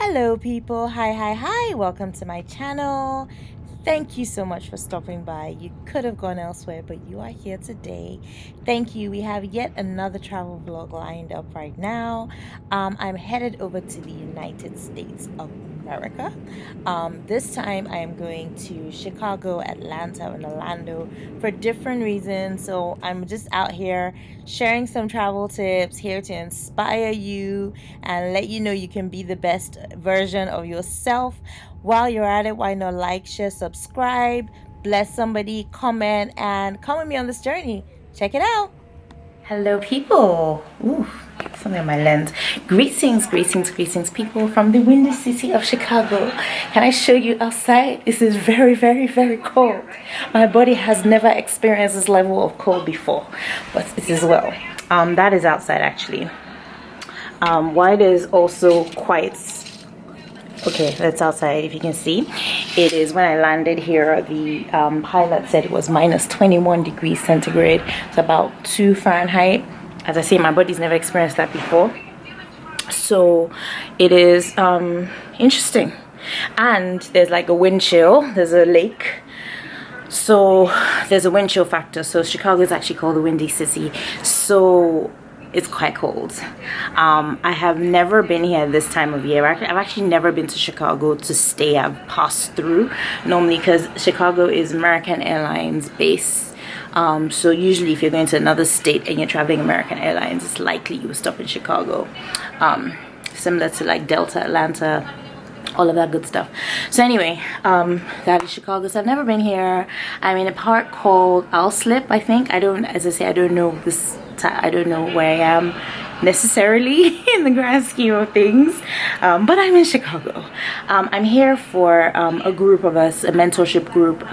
Hello people, hi, welcome to my channel. Thank you so much for stopping by. You could have gone elsewhere, but you are here today. Thank you. We have yet another travel vlog lined up right now. I'm headed over to the United States of America. This time I am going to Chicago, Atlanta, and Orlando for different reasons. So I'm just out here sharing some travel tips here to inspire you and let you know you can be the best version of yourself. While you're at it, why not like, share, subscribe, bless somebody, comment, and come with me on this journey. Check it out. Hello people. Ooh, something on my lens. Greetings people from the windy city of Chicago. Can I show you outside? This is very cold. My body has never experienced this level of cold before, but it is well. That is outside actually. White is also quite okay. That's outside. If you can see, it is when I landed here. The pilot said it was minus 21 degrees centigrade. It's about 2 Fahrenheit. As I say, my body's never experienced that before, so it is interesting. And there's like a wind chill. There's a lake, so there's a wind chill factor. So Chicago is actually called the windy city, so it's quite cold. I have never been here this time of year. I've actually never been to Chicago to stay. I've passed through normally because Chicago is American Airlines base. So usually if you're going to another state and you're traveling American Airlines, it's likely you will stop in Chicago. Similar to like Delta, Atlanta, all of that good stuff. So anyway, that is Chicago. So I've never been here. I'm in a park called Owl Slip, I think. As I say, I don't know this. I don't know where I am necessarily in the grand scheme of things, but I'm in Chicago. I'm here for a group of us, a mentorship group.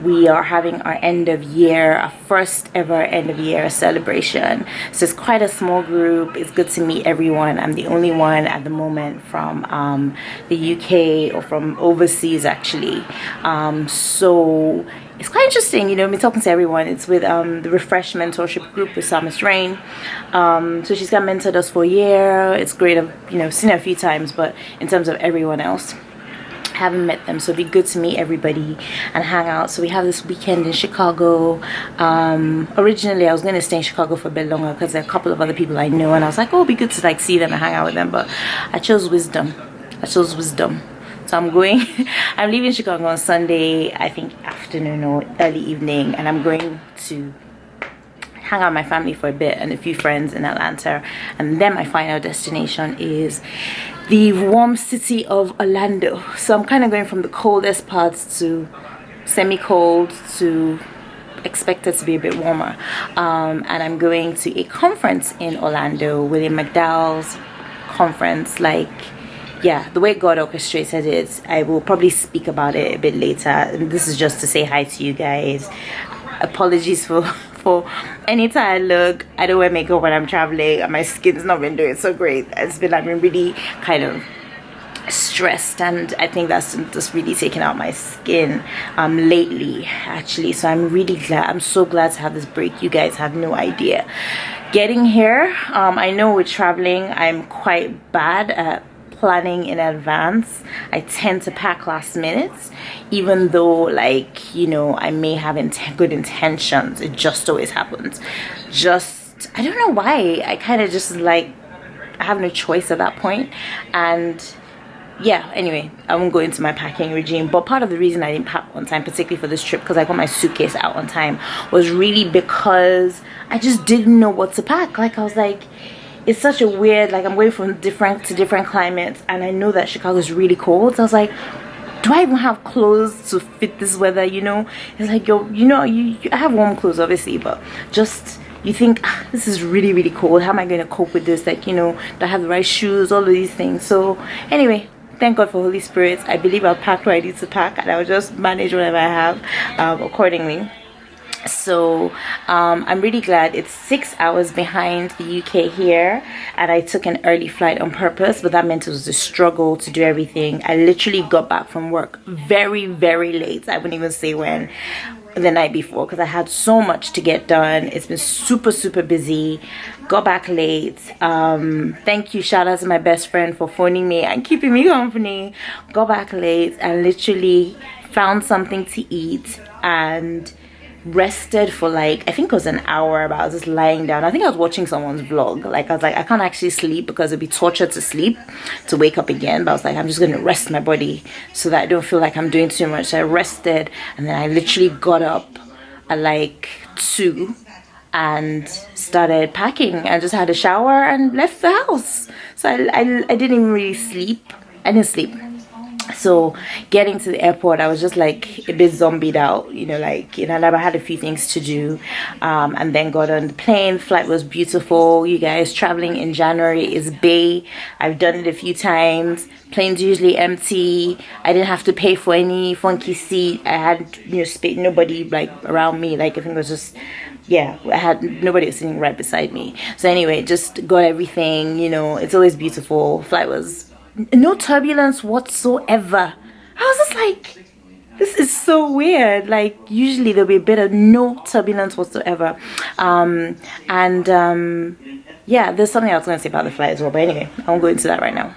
We are having our our first ever end of year celebration. So it's quite a small group. It's good to meet everyone. I'm the only one at the moment from the UK or from overseas actually. So it's quite interesting, you know, me talking to everyone. It's with the Refresh Mentorship Group with Miss Rain. So she's got mentored us for a year. It's great. I've, you know, seen her a few times, but in terms of everyone else, I haven't met them. So it'd be good to meet everybody and hang out. So we have this weekend in Chicago. Originally, I was going to stay in Chicago for a bit longer because there are a couple of other people I know, and I was like, oh, it'd be good to like see them and hang out with them. But I chose wisdom. So I'm leaving Chicago on Sunday, I think afternoon or early evening, and I'm going to hang out with my family for a bit and a few friends in Atlanta. And then my final destination is the warm city of Orlando. So I'm kind of going from the coldest parts to semi-cold to expected to be a bit warmer. And I'm going to a conference in Orlando, William McDowell's conference. Like, yeah, the way God orchestrated it, I will probably speak about it a bit later. And this is just to say hi to you guys. Apologies for any time I look. I don't wear makeup when I'm traveling, and my skin's not been doing so great. I've been really kind of stressed, and I think that's just really taken out my skin lately actually. So I'm really glad. I'm so glad to have this break. You guys have no idea. Getting here, I know with traveling, I'm quite bad at planning in advance. I tend to pack last minute, even though, like, you know, I may have good intentions. It just always happens. I don't know why. I kind of just like, I have no choice at that point. And yeah, anyway, I won't go into my packing regime, but part of the reason I didn't pack on time, particularly for this trip, because I got my suitcase out on time, was really because I just didn't know what to pack. Like, I was like, it's such a weird, like, I'm going from different climates, and I know that Chicago is really cold. So I was like, do I even have clothes to fit this weather? You know, it's like, I have warm clothes obviously, but just, you think, this is really cold. How am I going to cope with this? Like, you know, do I have the right shoes? All of these things. So anyway, thank God for Holy Spirit. I believe I'll pack what I need to pack, and I'll just manage whatever I have accordingly. So I'm really glad. It's 6 hours behind the UK here, and I took an early flight on purpose, but that meant it was a struggle to do everything. I literally got back from work very late. I wouldn't even say when. the night before because I had so much to get done. It's been super busy. Got back late. Thank you, shout out to my best friend for phoning me and keeping me company. Got back late and literally found something to eat and rested for like, I think it was an hour, but I was just lying down. I think I was watching someone's vlog. Like, I was like, I can't actually sleep because it'd be torture to sleep, to wake up again. But I was like, I'm just gonna rest my body so that I don't feel like I'm doing too much. So I rested, and then I literally got up at like 2 and started packing and just had a shower and left the house. So I didn't even really sleep. I didn't sleep. So getting to the airport, I was just like a bit zombied out, you know, like, you know, I had a few things to do, and then got on the plane. Flight was beautiful. You guys, traveling in January is bae. I've done it a few times. Plane's usually empty. I didn't have to pay for any funky seat. I had, you know, space, nobody like around me. Like, I think it was just, yeah, I had nobody was sitting right beside me. So anyway, just got everything, you know. It's always beautiful. Flight was no turbulence whatsoever. I was just like, this is so weird. Like, usually there'll be a bit of no turbulence whatsoever. Yeah, there's something I was going to say about the flight as well, but anyway, I won't go into that right now.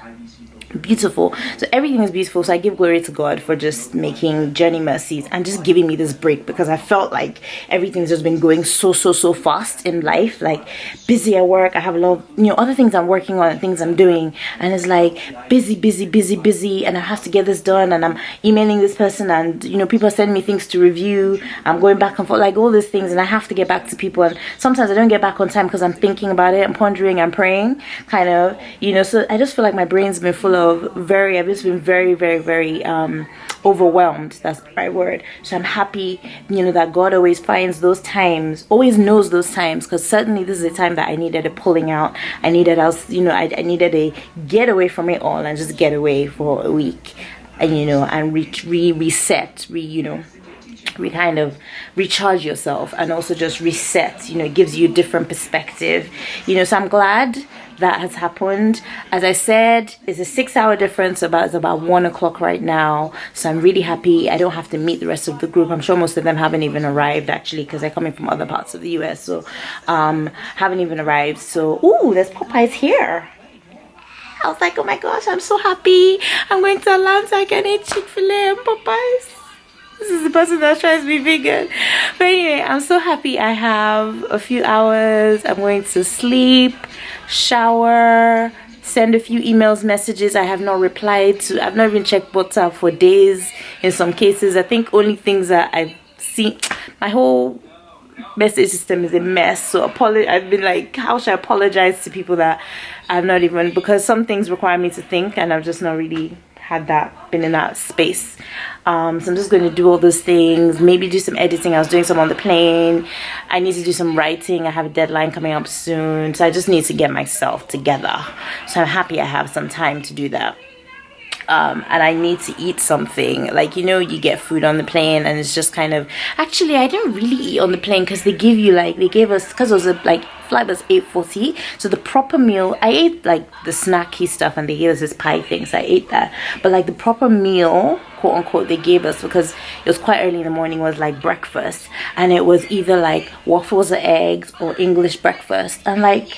Beautiful. So everything is beautiful. So I give glory to God for just making journey mercies and just giving me this break, because I felt like everything's just been going so fast in life. Like, busy at work, I have a lot of, you know, other things I'm working on and things I'm doing, and it's like busy, and I have to get this done, and I'm emailing this person, and, you know, people are sending me things to review. I'm going back and forth, like all these things, and I have to get back to people, and sometimes I don't get back on time because I'm thinking about it, I'm pondering, I'm praying, kind of, you know. So I just feel like my brain's been full of I've just been very overwhelmed. That's the right word. So I'm happy, you know, that God always finds those times, always knows those times, because certainly this is a time that I needed a pulling out. I needed I needed a get away from it all and just get away for a week, and, you know, and reset, you know, kind of recharge yourself, and also just reset, you know. It gives you a different perspective, you know. So I'm glad that has happened. As I said, it's a 6-hour difference. It's about 1 o'clock right now, so I'm really happy. I don't have to meet the rest of the group. I'm sure most of them haven't even arrived, actually, because they're coming from other parts of the US, so haven't even arrived. So, ooh, there's Popeyes here. I was like, oh my gosh, I'm so happy. I'm going to Atlanta. I can eat Chick-fil-A and Popeyes. This is the person that's trying to be vegan. But anyway, I'm so happy. I have a few hours. I'm going to sleep, shower, send a few emails, messages I have not replied to. I've not even checked WhatsApp for days in some cases. I think only things that I've seen, my whole message system is a mess. So I've been like, how should I apologize to people that I've not even, because some things require me to think, and I've just not really been in that space. So I'm just going to do all those things, maybe do some editing. I was doing some on the plane. I need to do some writing. I have a deadline coming up soon, so I just need to get myself together. So I'm happy I have some time to do that. And I need to eat something. Like, you know, you get food on the plane, and it's just kind of, actually I didn't really eat on the plane, because they gave us, because it was flight was 8:40, so the proper meal, I ate like the snacky stuff, and they gave us this pie thing, so I ate that. But like the proper meal, quote unquote, they gave us, because it was quite early in the morning, was like breakfast, and it was either like waffles or eggs or English breakfast. And like,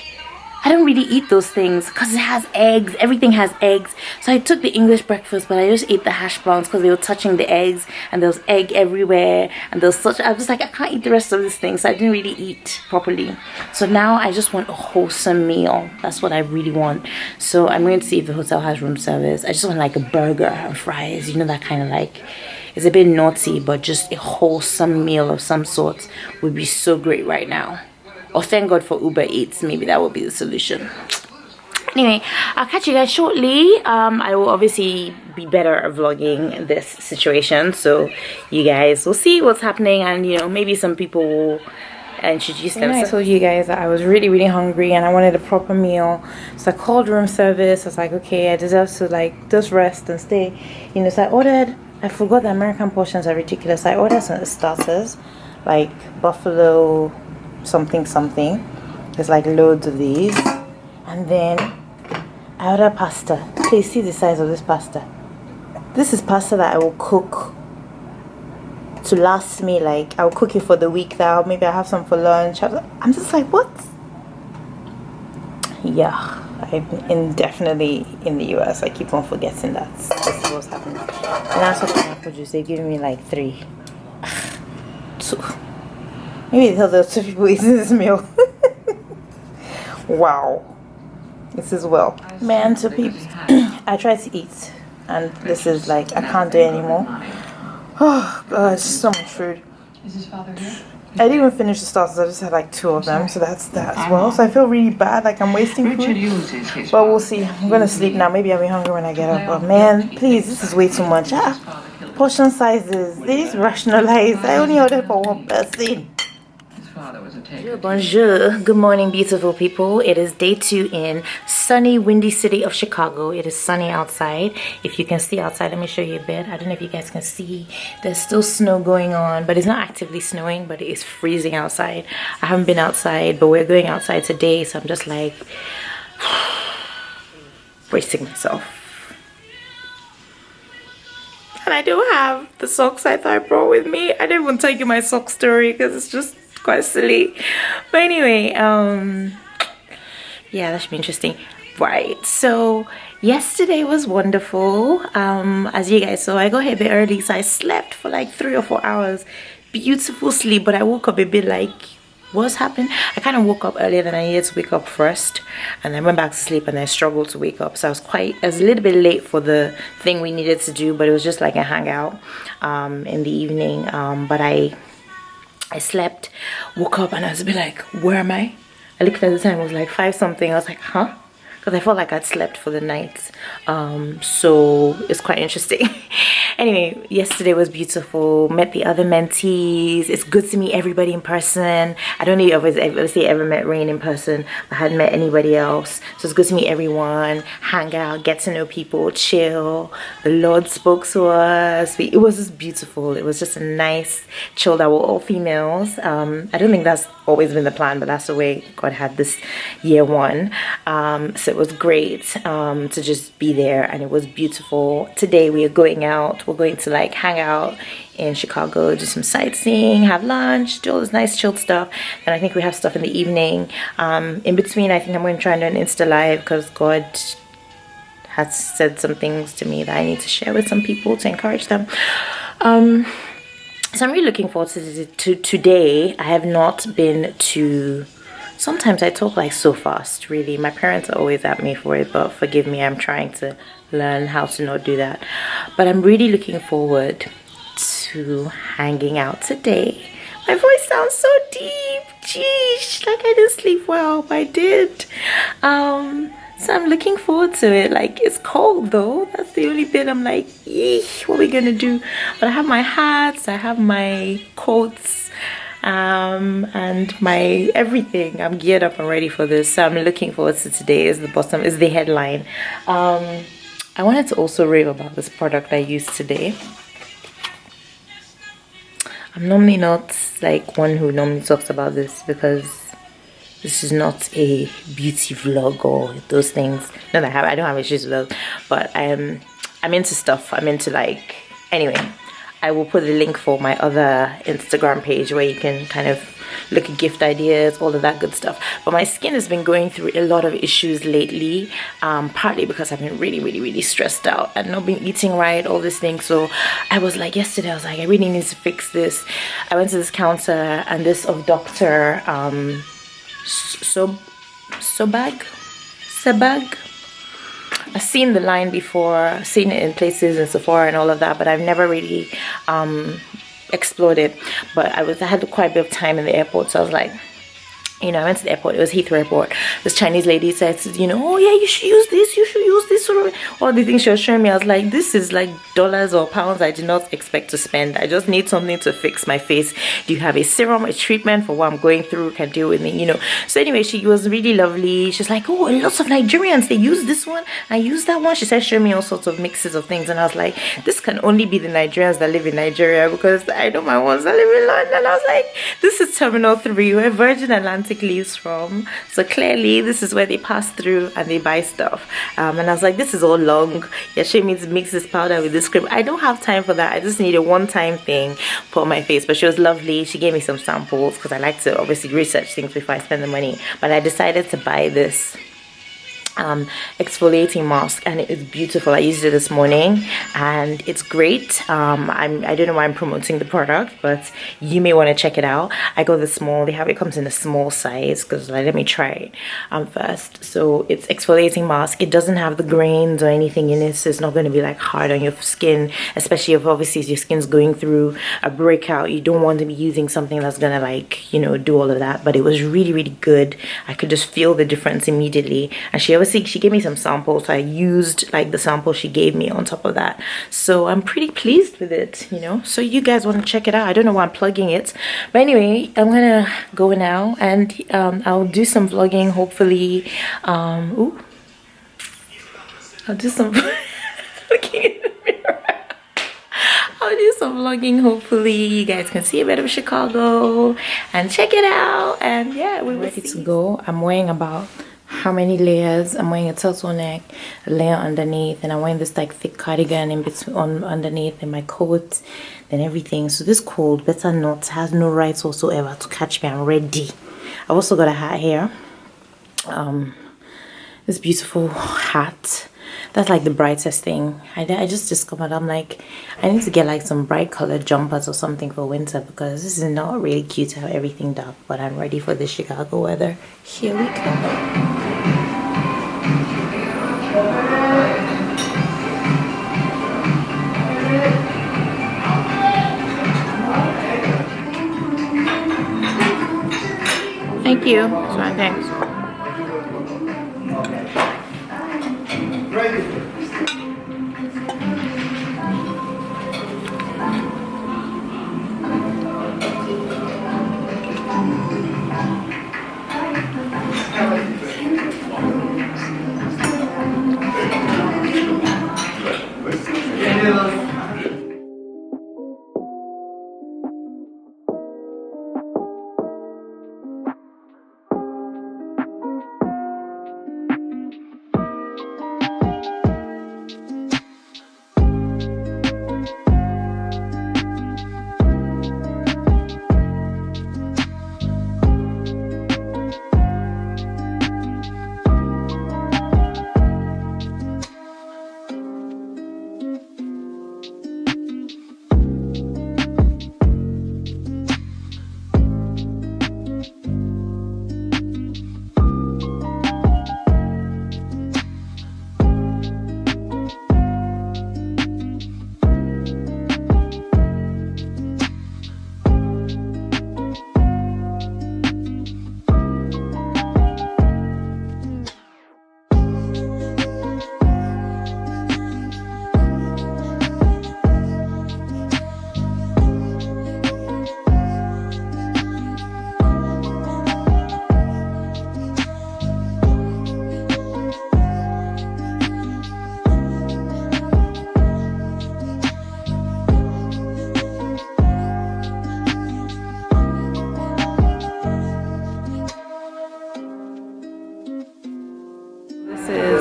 I don't really eat those things because it has eggs. Everything has eggs. So I took the English breakfast, but I just ate the hash browns because they were touching the eggs, and there was egg everywhere, and there was such, I was just like, I can't eat the rest of this thing. So I didn't really eat properly. So now I just want a wholesome meal. That's what I really want. So I'm going to see if the hotel has room service. I just want like a burger and fries, you know, that kind of like, it's a bit naughty, but just a wholesome meal of some sort would be so great right now. Or thank God for Uber Eats. Maybe that will be the solution. Anyway, I'll catch you guys shortly. I will obviously be better at vlogging this situation, so you guys will see what's happening, and, you know, maybe some people will introduce themselves. I told you guys that I was really hungry and I wanted a proper meal, so I called room service. I was like, okay, I deserve to like just rest and stay, you know. So I forgot the American portions are ridiculous. I ordered some starters, like buffalo something. There's like loads of these, and then I ordered pasta. Please see the size of this pasta. This is pasta that I will cook to last me, like I'll cook it for the week now, maybe I have some for lunch. I'm just like, what? Yeah, I'm indefinitely in the US. I keep on forgetting that this is what's happening. And as for pineapple juice, they're giving me like 3. 2. Maybe tell the 2 people eating this meal. Wow. This is well. Man, to people, I try to eat, and this is like, I can't do it anymore. Oh god, it's so much food. Is his father here? I didn't even finish the starters, I just had like 2 of them, so that's that as well. So I feel really bad, like I'm wasting food. But we'll see. I'm gonna sleep now. Maybe I'll be hungry when I get up. But man, please, this is way too much. Portion sizes, these rationalize. I only ordered for 1 person. Bonjour, good morning, beautiful people. It is day 2 in sunny, windy city of Chicago. It is sunny outside. If you can see outside, let me show you a bit. I don't know if you guys can see. There's still snow going on, but it's not actively snowing, but it is freezing outside. I haven't been outside, but we're going outside today, so I'm just like bracing myself. And I do have the socks I thought I brought with me. I didn't even tell you my sock story because it's just quite silly. But anyway, yeah, that should be interesting. Right, so yesterday was wonderful. As you guys saw, I got here a bit early, so I slept for like 3 or 4 hours. Beautiful sleep, but I woke up a bit like, what's happened? I kind of woke up earlier than I needed to wake up first, and I went back to sleep and I struggled to wake up. So I was a little bit late for the thing we needed to do, but it was just like a hangout in the evening. But I slept, woke up, and I was a bit like, where am I? I looked at the time, it was like 5 something. I was like, huh? Because I felt like I'd slept for the night. So it's quite interesting. Anyway, yesterday was beautiful. Met the other mentees. It's good to meet everybody in person. I don't know if I've ever met Rain in person. I hadn't met anybody else. So it's good to meet everyone, hang out, get to know people, chill. The Lord spoke to us. It was just beautiful. It was just a nice chill that were all females. I don't think that's always been the plan, but that's the way God had this year 1. So it was great to just be there, and it was beautiful. Today we are going out. We're going to like hang out in Chicago, do some sightseeing, have lunch, do all this nice chilled stuff. And I think we have stuff in the evening. In between, I think I'm going to try and do an Insta live because God has said some things to me that I need to share with some people to encourage them. So I'm really looking forward to today. I have not been to... Sometimes I talk like so fast, really. My parents are always at me for it, but forgive me, I'm trying to learn how to not do that. But I'm really looking forward to hanging out today. My voice sounds so deep. Geez, like I didn't sleep well, but I did. So I'm looking forward to it. Like, it's cold though. That's the only bit I'm like, eesh, what are we gonna do? But I have my hats, I have my coats, and my everything. I'm geared up and ready for this. So I'm looking forward to today. Is the headline. I wanted to also rave about this product I used today. I'm normally not like one who normally talks about this because this is not a beauty vlog or those things. No, I don't have issues with those, but I'm into stuff. I'm into like, anyway, I will put the link for my other Instagram page where you can kind of look at gift ideas, all of that good stuff. But my skin has been going through a lot of issues lately, partly because I've been really stressed out and not been eating right, all these things. So I was like, yesterday I was like, I really need to fix this. I went to this counter, and this of Dr. Sebag. I've seen the line before, I've seen it in places in Sephora and all of that, but I've never really explored it. But I had quite a bit of time in the airport, so I was like, you know, I went to the airport. It was Heathrow Airport. This Chinese lady said, you know, oh yeah, you should use this. You should use this. Sort of all the things she was showing me. I was like, this is like dollars or pounds I did not expect to spend. I just need something to fix my face. Do you have a serum, a treatment for what I'm going through? Can deal with me, you know. So anyway, she was really lovely. She's like, oh, lots of Nigerians, they use this one. I use that one. She said, show me all sorts of mixes of things. And I was like, this can only be the Nigerians that live in Nigeria, because I know my ones that live in London. I was like, this is Terminal 3, where Virgin Atlantic romantic leaves from. So clearly this is where they pass through and they buy stuff. And I was like, this is all long. Yeah, she means mix this powder with this cream. I don't have time for that. I just need a one-time thing for my face. But she was lovely. She gave me some samples because I like to obviously research things before I spend the money. But I decided to buy this exfoliating mask, and it is beautiful. I used it this morning and it's great. I don't know why I'm promoting the product, but you may want to check it out. I got the small. It comes in a small size because let me try it first. So it's exfoliating mask. It doesn't have the grains or anything in it, so it's not going to be like hard on your skin, especially if obviously your skin's going through a breakout. You don't want to be using something that's gonna, like, you know, do all of that. But it was really, really good. I could just feel the difference immediately. And she gave me some samples, so I used like the sample she gave me on top of that. So I'm pretty pleased with it, you know. So you guys want to check it out. I don't know why I'm plugging it, but anyway, I'm gonna go now, and I'll do some vlogging hopefully. I'll do some looking in the mirror. I'll do some vlogging. Hopefully you guys can see a bit of Chicago and check it out. And yeah, we're ready to go. I'm wearing about how many layers? I'm wearing a turtleneck, a layer underneath, and I'm wearing this like thick cardigan in between, underneath, and my coat and everything. So this cold better not has no rights whatsoever to catch me. I'm ready. I've also got a hat here. This beautiful hat. That's like the brightest thing. I just discovered, I'm like, I need to get like some bright colored jumpers or something for winter, because this is not really cute to have everything dark. But I'm ready for the Chicago weather. Here we go. Thank you. Sorry, thanks.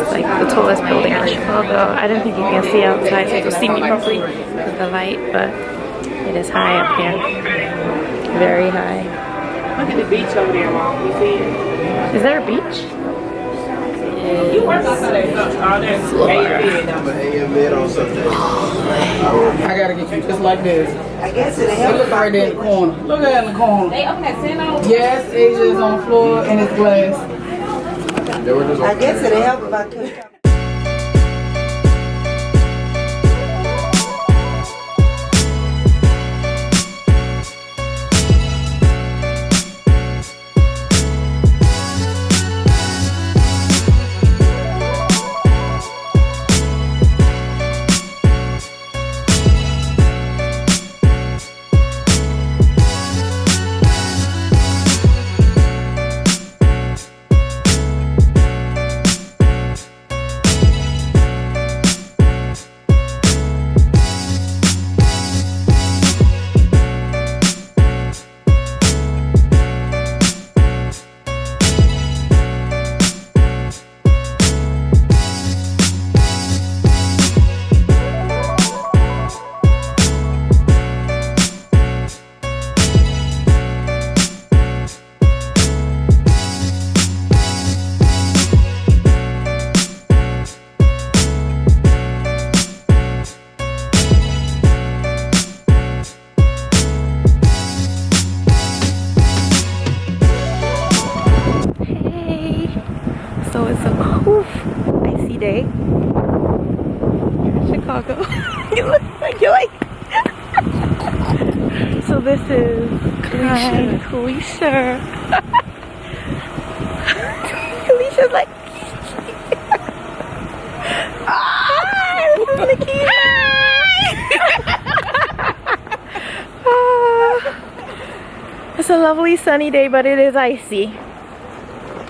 Like the tallest building in Chicago. I don't think you can see outside, so you can see me properly with the light, but it is high up here. Very high. Look at the beach over there, Mom. You see it? Is there a beach? You work on I gotta get you just like this. I guess it helps. Look right there in the corner. Look at it in the corner. They open at 10 hours? Yes, Asia is on the floor and it's glass. I guess it'll help if I could. Chicago. You look like you're like. So this is Kalisha. Kalisha's like. This is Nikita. It's a lovely sunny day, but it is icy.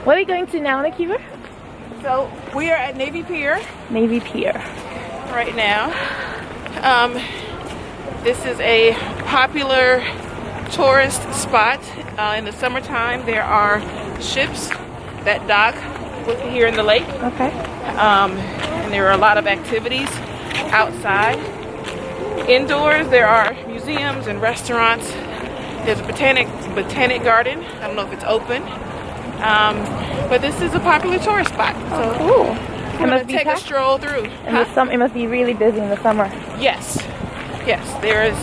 Where are we going to now, Nikita? So we are at Navy Pier Navy Pier. right now. This is a popular tourist spot. In the summertime, there are ships that dock here in the lake. Okay. And there are a lot of activities outside. Indoors, there are museums and restaurants. There's a botanic garden. I don't know if it's open. But this is a popular tourist spot. So Cool. we're going to take a stroll through. In the summer, it must be really busy in the summer. Yes. Yes. There is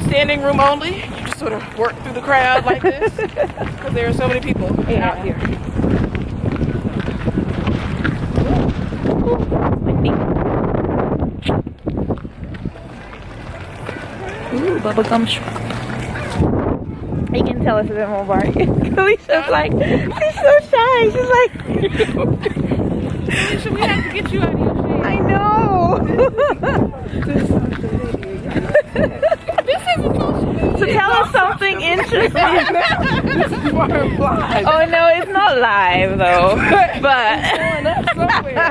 standing room only. You just sort of work through the crowd like this because there are so many people out here. Ooh, bubblegum shrimp. You can tell us a bit more about it. Alicia's like, she's so shy. She's like, Alicia, we have to get you out of your shade. I know. This isn't So tell us something interesting. This is live. Oh no, it's not live though. But Going up somewhere.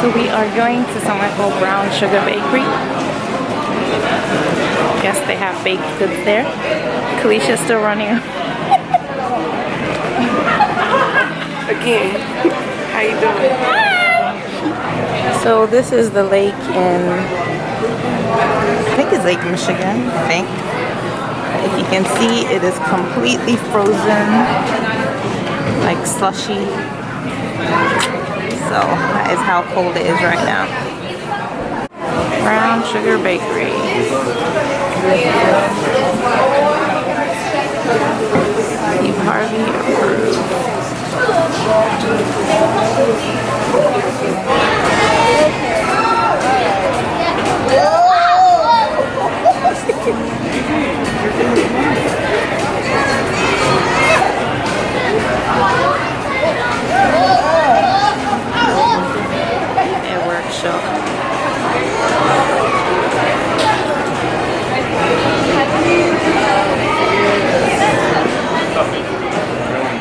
so we are going to somewhere called Brown Sugar Bakery. Guess they have baked goods there. Kalicia's still running. Again, how you doing? So this is the lake in, I think it's Lake Michigan, I think. If you can see, it is completely frozen, like slushy. So that is how cold it is right now. Brown Sugar Bakery. Steve Harvey approved.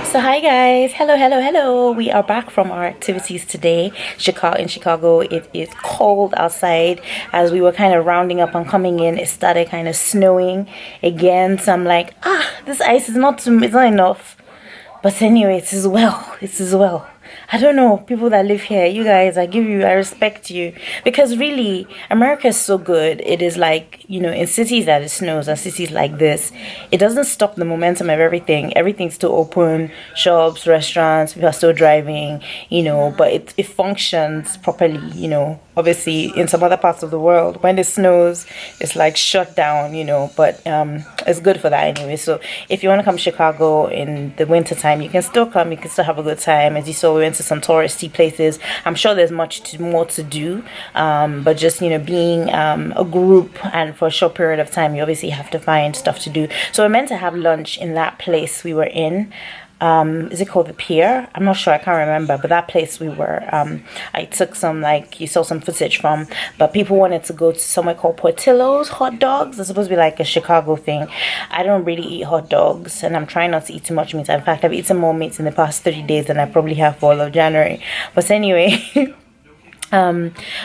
So hi guys, hello. We are back from our activities today. In Chicago, it is cold outside. As we were kind of rounding up and coming in, it started kind of snowing again. So I'm like, this ice is it's not enough. But anyway, it is well. I don't know, people that live here, you guys, I respect you, because really America is so good. It is like, you know, in cities that it snows and cities like this, it doesn't stop the momentum of everything's still open, shops, restaurants, people are still driving, you know, but it functions properly, you know. Obviously in some other parts of the world, when it snows, it's like shut down, you know, but it's good for that anyway. So if you want to come to Chicago in the winter time, you can still come, you can still have a good time. As you saw, we went to some touristy places. I'm sure there's more to do, but just, you know, being a group and for a short period of time, you obviously have to find stuff to do. So we're meant to have lunch in that place we were in. is it called the Pier? I'm not sure, I can't remember, but that place we were, I took some, like, you saw some footage from, but people wanted to go to somewhere called Portillo's hot dogs. It's supposed to be like a Chicago thing. I don't really eat hot dogs, and I'm trying not to eat too much meat. In fact, I've eaten more meat in the past 30 days than I probably have for all of January. But anyway,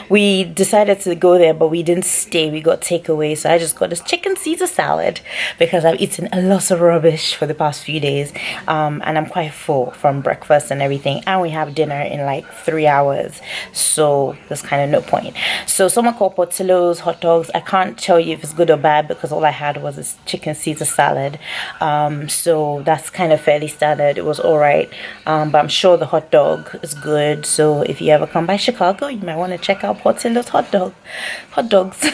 we decided to go there, but we didn't stay. We got takeaway, so I just got this chicken Caesar salad because I've eaten a lot of rubbish for the past few days, and I'm quite full from breakfast and everything, and we have dinner in like 3 hours, so there's kind of no point. So someone called Portillo's hot dogs. I can't tell you if it's good or bad because all I had was this chicken Caesar salad, so that's kind of fairly standard. It was all right, but I'm sure the hot dog is good, so if you ever come by Chicago, you might want to check out Portillo's hot dogs.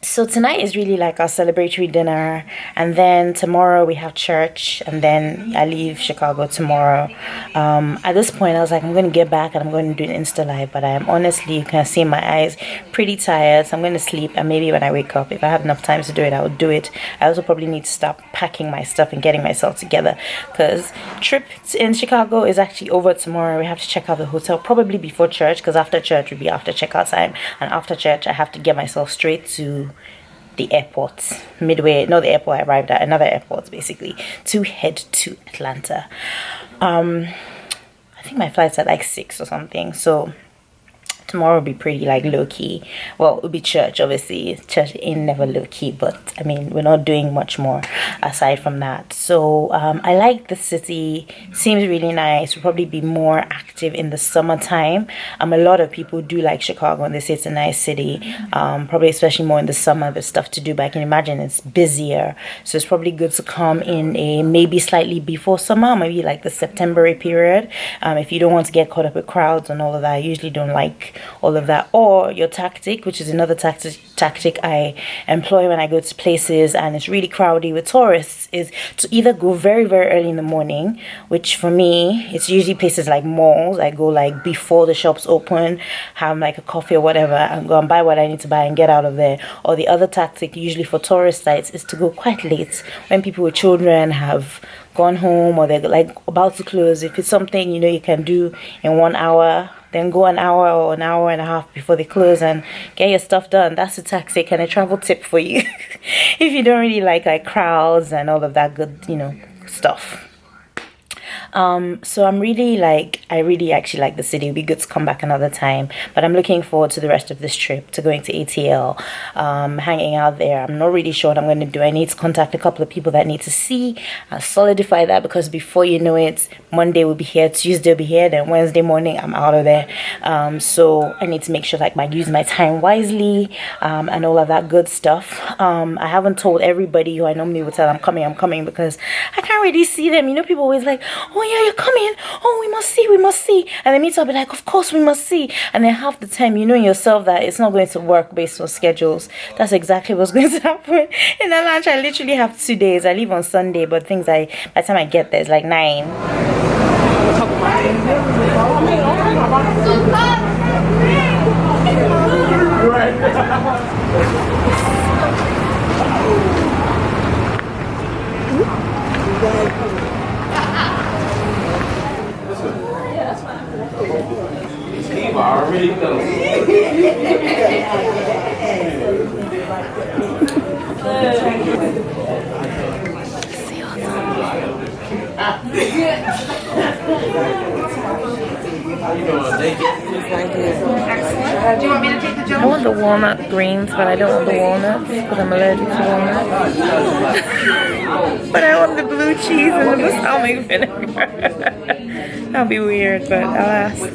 So tonight is really like our celebratory dinner, and then tomorrow we have church, and then I leave Chicago tomorrow. At this point I was like, I'm going to get back and I'm going to do an Insta live, but I am honestly, you can see my eyes, pretty tired, so I'm going to sleep, and maybe when I wake up, if I have enough time to do it, I will do it. I also probably need to start packing my stuff and getting myself together, because trip in Chicago is actually over tomorrow. We have to check out the hotel probably before church, because after church will be after checkout time, and after church I have to get myself straight to the airport, midway, not the airport I arrived at, another airport basically, to head to Atlanta. I think my flight's at like 6 or something, so tomorrow will be pretty like low-key. Well, it'll be church, obviously. Church ain't never low-key, but I mean, we're not doing much more aside from that. So I like the city. Seems really nice. We'll probably be more active in the summertime. A lot of people do like Chicago and they say it's a nice city, probably especially more in the summer. There's stuff to do, but I can imagine it's busier, so it's probably good to come in a maybe slightly before summer, maybe like the September period, if you don't want to get caught up with crowds and all of that. I usually don't like all of that. Or your tactic, which is another tactic I employ when I go to places and it's really crowded with tourists, is to either go very early in the morning, which for me it's usually places like malls. I go like before the shops open, have like a coffee or whatever, and go and buy what I need to buy and get out of there. Or the other tactic, usually for tourist sites, is to go quite late when people with children have gone home or they're like about to close. If it's something you know you can do in 1 hour, then go an hour or an hour and a half before they close and get your stuff done. That's a tactic and a travel tip for you if you don't really like crowds and all of that good, you know, stuff. So I really actually like the city. It'd be good to come back another time, but I'm looking forward to the rest of this trip, to going to ATL, hanging out there. I'm not really sure what I'm going to do. I need to contact a couple of people that I need to see and solidify that, because before you know it, Monday will be here, Tuesday will be here, then Wednesday morning I'm out of there. So I need to make sure I use my time wisely, and all of that good stuff. I haven't told everybody who I normally would tell I'm coming, because I can't really see them. You know, people always like, oh yeah, you're coming, oh we must see, and then me too, I'll be like, of course we must see, and then half the time you know yourself that it's not going to work based on schedules. That's exactly what's going to happen. In Atlanta I literally have 2 days. I leave on Sunday, but by the time I get there it's like 9. Steve already knows. I want the walnut greens, but I don't want the walnuts because I'm allergic to walnuts. But I want the blue cheese and the balsamic vinegar. That'll be weird, but I'll ask. Do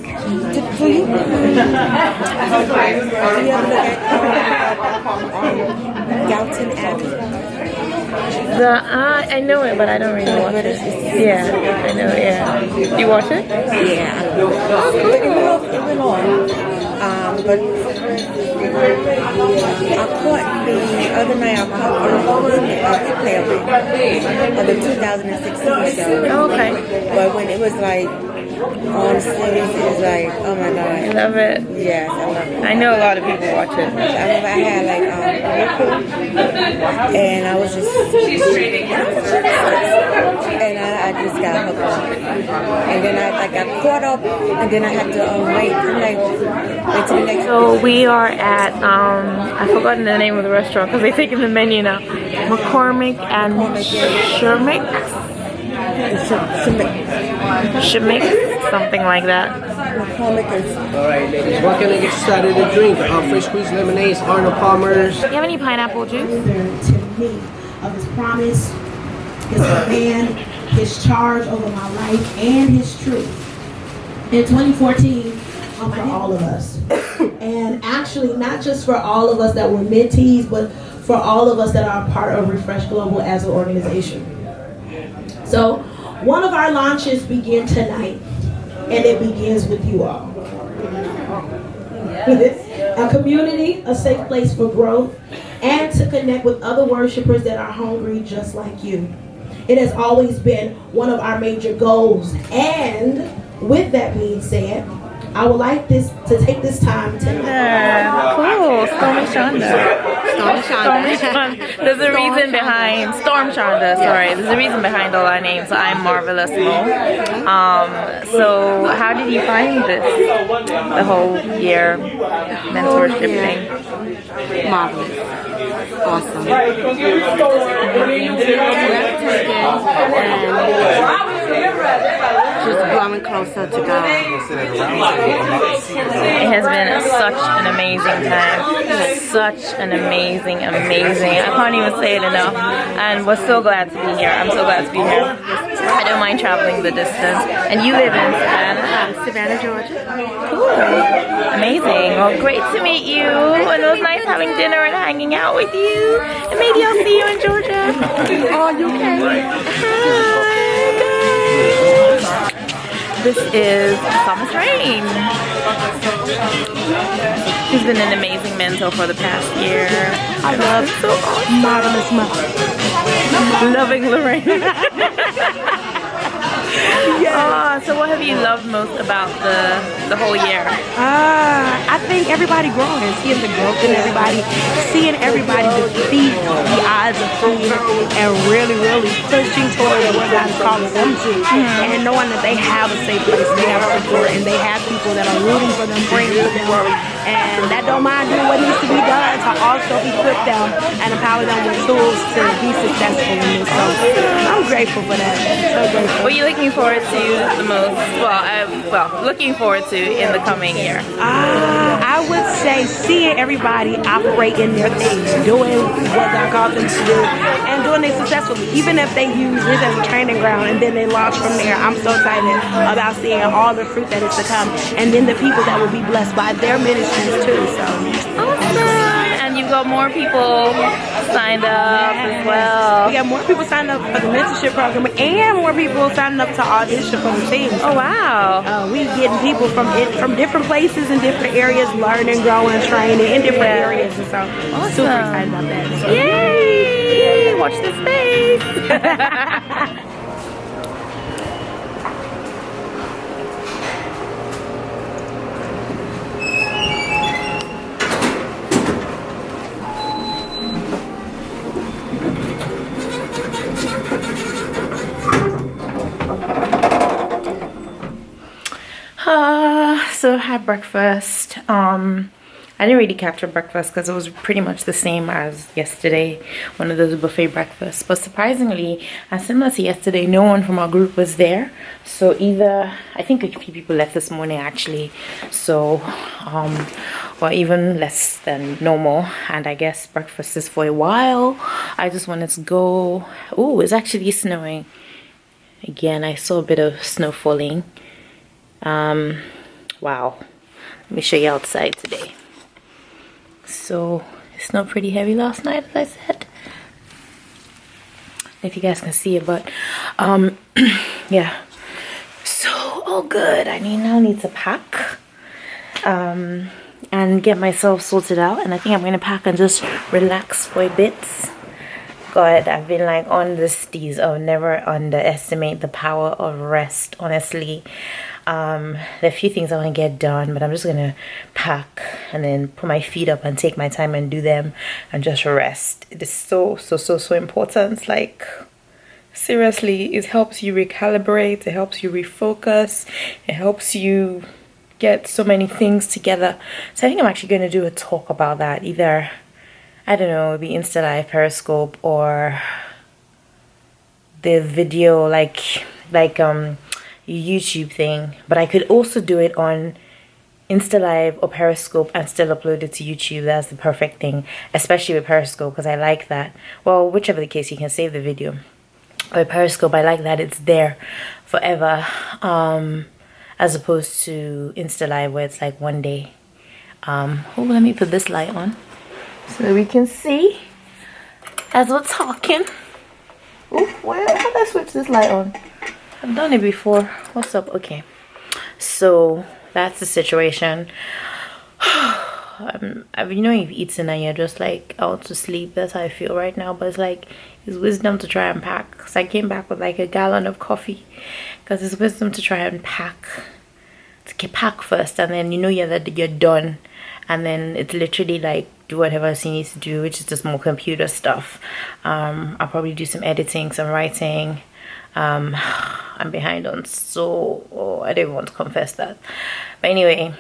you ever look at Galton Abbey? I know it, but I don't really watch it. Yeah, I know. Yeah, you watch it? Yeah. It went on. But I caught the other night. I caught the replay of the 2016 show. Oh, okay. But when it was like All the cities is like, oh my I God. love it. Yes, I love it. I know a lot of people watch it. I remember I had like Roku, and I was just, and I just got hooked on it. And then I got caught up, and then I had to wait. I'm like, wait till the next. So we are at I've forgotten the name of the restaurant because they've taken the menu now. McCormick and Shemix, something like that. All right, ladies, what can I get started to drink? Fresh squeezed lemonades, Arnold Palmer's. Do you have any pineapple juice? To me of his promise, his command, his charge over my life, and his truth. In 2014, for all of us. And actually, not just for all of us that were mentees, but for all of us that are a part of Refresh Global as an organization. So, one of our launches begin tonight, and it begins with you all. A community, a safe place for growth, and to connect with other worshipers that are hungry just like you. It has always been one of our major goals. And with that being said, I would like to take this time to Cool, Stormy Shonda. There's a reason behind Storm Shonda. Sorry, there's a reason behind all our names. I'm Marvelous Mo. So how did you find this? The whole year mentorship thing. Marvelous. Awesome. Just growing closer to God. It has been such an amazing time. Such an amazing. I can't even say it enough. And we're so glad to be here. I'm so glad to be here. I don't mind traveling the distance. And you live in Savannah, Georgia. Cool. Amazing. Well, great to meet you. And it was nice having dinner and hanging out with you. And maybe I'll see you in Georgia. Oh, you can. This is Thomas Rain. He's been an amazing mentor for the past year. I love so awesome. Marvelous mother. Loving Lorraine. So what have you loved most about the whole year? I think everybody growing, seeing the growth in everybody, seeing everybody defeat the odds of fear and really pushing towards what God is calling them to. And knowing that they have a safe place, they have support, and they have people that are rooting for them, praying for them, and that don't mind doing what needs to be done to also equip them and empower them with tools to be successful in this. So I'm grateful for that. So grateful. What are you looking forward to the most? Looking forward to in the coming year? I would say seeing everybody operate in their things, doing what God called them to do, and doing it successfully. Even if they use this as a training ground and then they launch from there, I'm so excited about seeing all the fruit that is to come, and then the people that will be blessed by their ministries too. So awesome! And you've got more people signed up as well. We got more people signed up for the mentorship program, and more people signing up to audition for the team. Oh wow! We getting people from different places in different areas, learning, growing, training in different areas, and so I'm super excited about that. So. Yay! Watch this space. So I had breakfast. I didn't really capture breakfast because it was pretty much the same as yesterday, one of those buffet breakfasts. But surprisingly, and similar to yesterday, no one from our group was there. So I think a few people left this morning actually. So, or even less than normal. And I guess breakfast is for a while. I just wanted to go. Oh, it's actually snowing. Again, I saw a bit of snow falling. Wow, let me show you outside today. So it snowed pretty heavy last night, as I said, if you guys can see it, but yeah, so all good. I now need to pack and get myself sorted out, and I think I'm gonna pack and just relax for a bit. God, I've been like on this steez. I'll never underestimate the power of rest, honestly. There are a few things I want to get done, but I'm just gonna pack and then put my feet up and take my time and do them and just rest. It is so important. Like, seriously, it helps you recalibrate, it helps you refocus, it helps you get so many things together. So I think I'm actually going to do a talk about that, either, I don't know, maybe Insta Live, Periscope, or the video like YouTube thing. But I could also do it on Insta Live or Periscope and still upload it to YouTube. That's the perfect thing, especially with Periscope, because I like that. Well, whichever the case, you can save the video. With Periscope, I like that it's there forever, as opposed to Insta Live where it's like one day. Oh, let me put this light on so we can see as we're talking. Oh, where how did I switch this light on? I've done it before. What's up? Okay, so that's the situation. You know, you've eaten and you're just like out to sleep. That's how I feel right now. But it's like, it's wisdom to try and pack. Because I came back with like a gallon of coffee. Because it's wisdom to try and pack. To pack first, and then you know you're done. And then it's literally like do whatever else you need to do, which is just more computer stuff. I'll probably do some editing, some writing. I'm behind on, so I don't want to confess that. But anyway,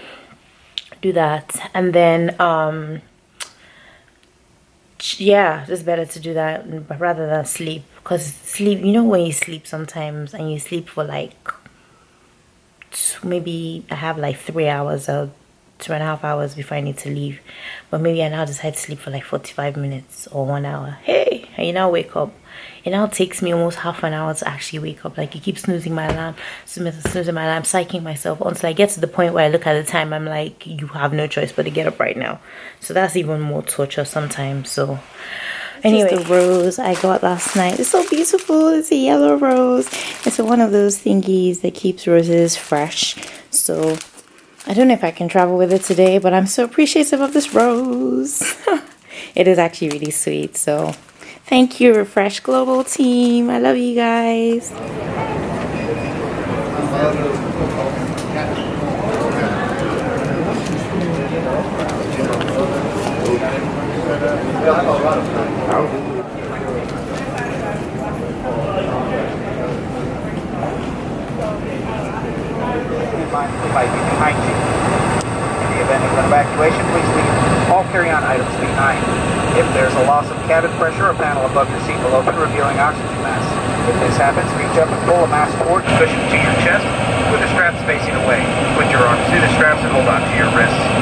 do that, and then yeah, it's better to do that rather than sleep. Because sleep, you know, when you sleep sometimes and you sleep for like maybe I have like 3 hours or 2.5 hours before I need to leave, but maybe I now decide to sleep for like 45 minutes or 1 hour. Hey, and you now wake up. It now takes me almost half an hour to actually wake up. Like, you keep snoozing my alarm, psyching myself until I get to the point where I look at the time. I'm like, you have no choice but to get up right now. So that's even more torture sometimes. So anyway, this is the rose I got last night. It's so beautiful. It's a yellow rose. It's one of those thingies that keeps roses fresh. So I don't know if I can travel with it today, but I'm so appreciative of this rose. It is actually really sweet. So thank you, Refresh Global team. I love you guys. Might be behind you. In the event of an evacuation, please leave all carry-on items behind. If there's a loss of cabin pressure, a panel above your seat will open, revealing oxygen masks. If this happens, reach up and pull a mask toward the cushion to your chest with the straps facing away. Put your arms through the straps and hold on to your wrists.